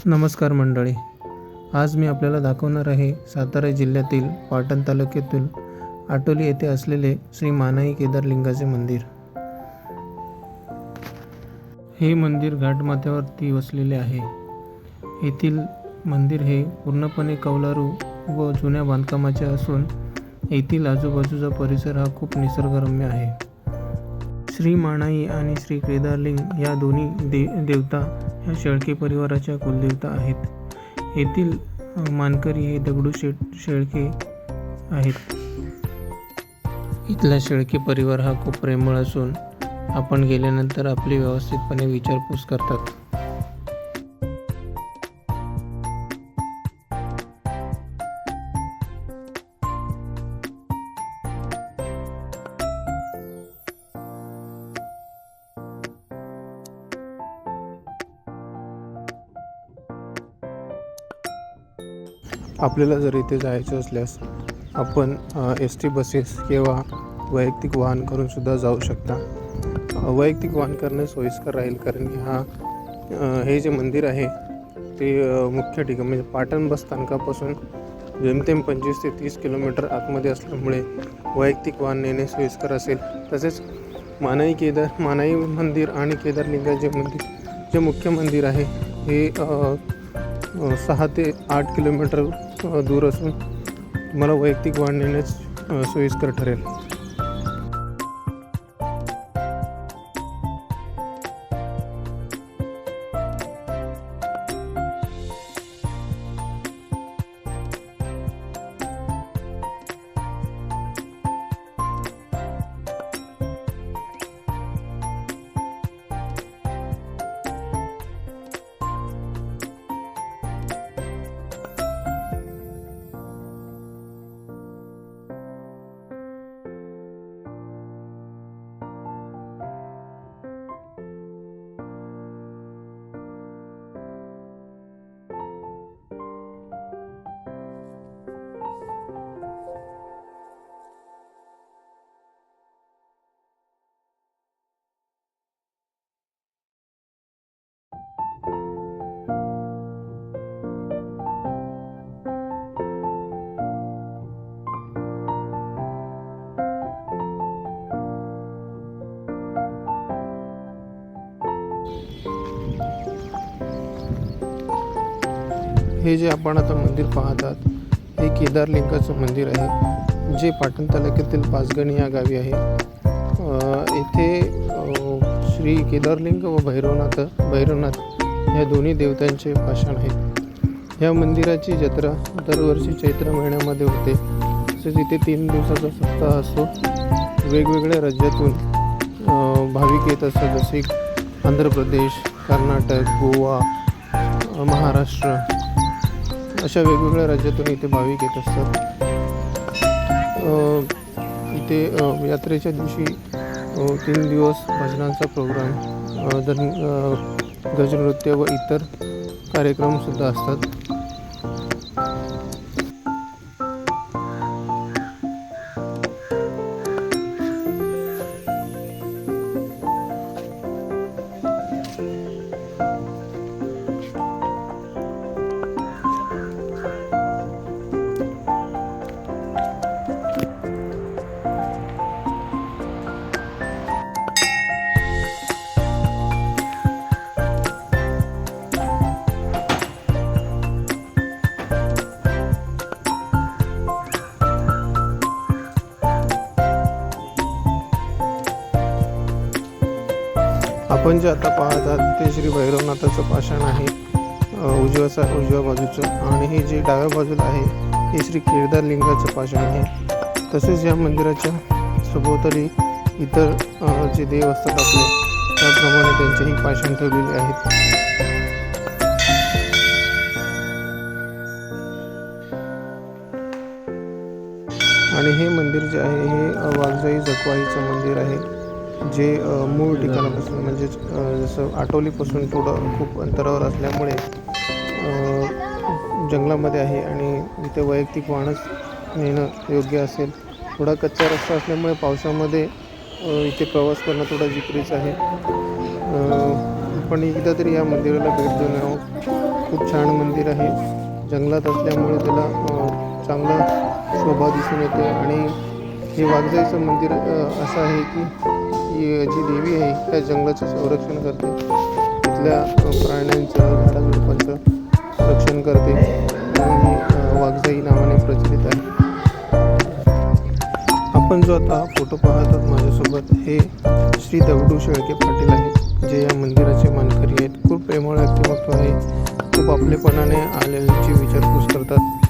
नमस्कार मंडळी, आज मी आपल्याला दाखवणार आहे सातारा जिल्ह्यातील पाटण तालुक्यातील आटोली येथे असलेले श्री मानाई केदारलिंगाचे मंदिर। हे मंदिर घाटमाथ्यावरती वसलेले आहे। येथील मंदिर हे पूर्णपणे कौलारू व जुन्या बांधकामाचे असून येथील आजूबाजूचा परिसर हा खूप निसर्गरम्य आहे। श्री मानाई आणि श्री केदारलिंग या दोन्ही देवता ह्या शेळके परिवाराच्या कुलदेवता आहेत। येथील मानकरी हे दगडूशेठ शेळके आहेत। इथला शेळके परिवार हा खूप प्रेमळ असून आपण गेल्यानंतर आपली व्यवस्थितपणे विचारपूस करतात। आपल्याला जर इथे जायचं असल्यास आपण ST बसेस किंवा वैयक्तिक वाहन करून सुद्धा जाऊ शकता। वैयक्तिक वाहन करणे सोयीस्कर राहील, कारण की हे जे मंदिर आहे ते मुख्य ठिकाण म्हणजे पाटण बस स्थानकापासून जेमतेम 25 ते 30 किलोमीटर आतमध्ये असल्यामुळे वैयक्तिक वाहन नेणे सोयीस्कर असेल। तसेच मानाई मंदिर आणि केदारलिंगाचे मंदिर जे मुख्य मंदिर आहे हे 6 ते 8 किलोमीटर दूर असून तुम्हाला वैयक्तिक वाहन नेणेच सोयीस्कर ठरेल। हे जे आपण आता मंदिर पाहतात हे केदारलिंगाचं मंदिर आहे, जे पाटण तालुक्यातील पाचगणी या गावी आहे। येथे श्री केदारलिंग व भैरवनाथ या दोन्ही देवतांचे पाषाण आहेत। या मंदिराची जत्रा दरवर्षी चैत्र महिन्यामध्ये होते। तसेच इथे 3 दिवसाचा सप्ताह असतो। वेगवेगळ्या राज्यातून भाविक येत असतात, जसे आंध्र प्रदेश, कर्नाटक, गोवा, महाराष्ट्र अशा वेगवेगळ्या राज्यातून इथे भाविक येत असतात। इथे यात्रेच्या दिवशी 3 दिवस भजनांचा प्रोग्राम, गजनृत्य व इतर कार्यक्रम सुद्धा असतात। आपण जे आता पाहत आहात ते श्री भैरवनाथाचं पाषाण आहे उजव्या बाजूचं, आणि हे जे डाव्या बाजूला आहे हे श्री केदारलिंगाचं पाषाण आहे। तसेच या मंदिराच्या सभोवताली इतर जे देव असतात आपले, त्याप्रमाणे त्यांचेही पाषाण ठेवलेले आहेत। आणि हे मंदिर जे आहे हे वाघजाई जखवाईचं मंदिर आहे, जे मूळ ठिकाणापासून म्हणजे जसं आटोलीपासून थोडं खूप अंतरावर असल्यामुळे जंगलामध्ये आहे आणि इथे वैयक्तिक वाहनच नेणं योग्य असेल। थोडा कच्चा रस्ता असल्यामुळे पावसामध्ये इथे प्रवास करणं थोडा जिकिरीचं आहे। पण एकदा तरी या मंदिराला भेट देऊन खूप छान मंदिर आहे. जंगलात असल्यामुळे त्याला चांगला शोभा दिसून येते. आणि हे वाघजाईचं मंदिर असं आहे की जी देवी आहे त्या जंगलाचं संरक्षण करते. तिथल्या प्राण्यांचं, झाडाझुडपांचं रक्षण करते. म्हणून ही वाघजाई नावाने प्रचलित आहे. आपण जो आता फोटो पाहतात माझ्यासोबत, हे श्री दगडू शेळके पाटील आहेत, जे या मंदिराचे मानकरी आहेत. खूप प्रेमळ व्यक्तिमत्व आहे. खूप आपलेपणाने आलेल्यांची विचारपूस करतात.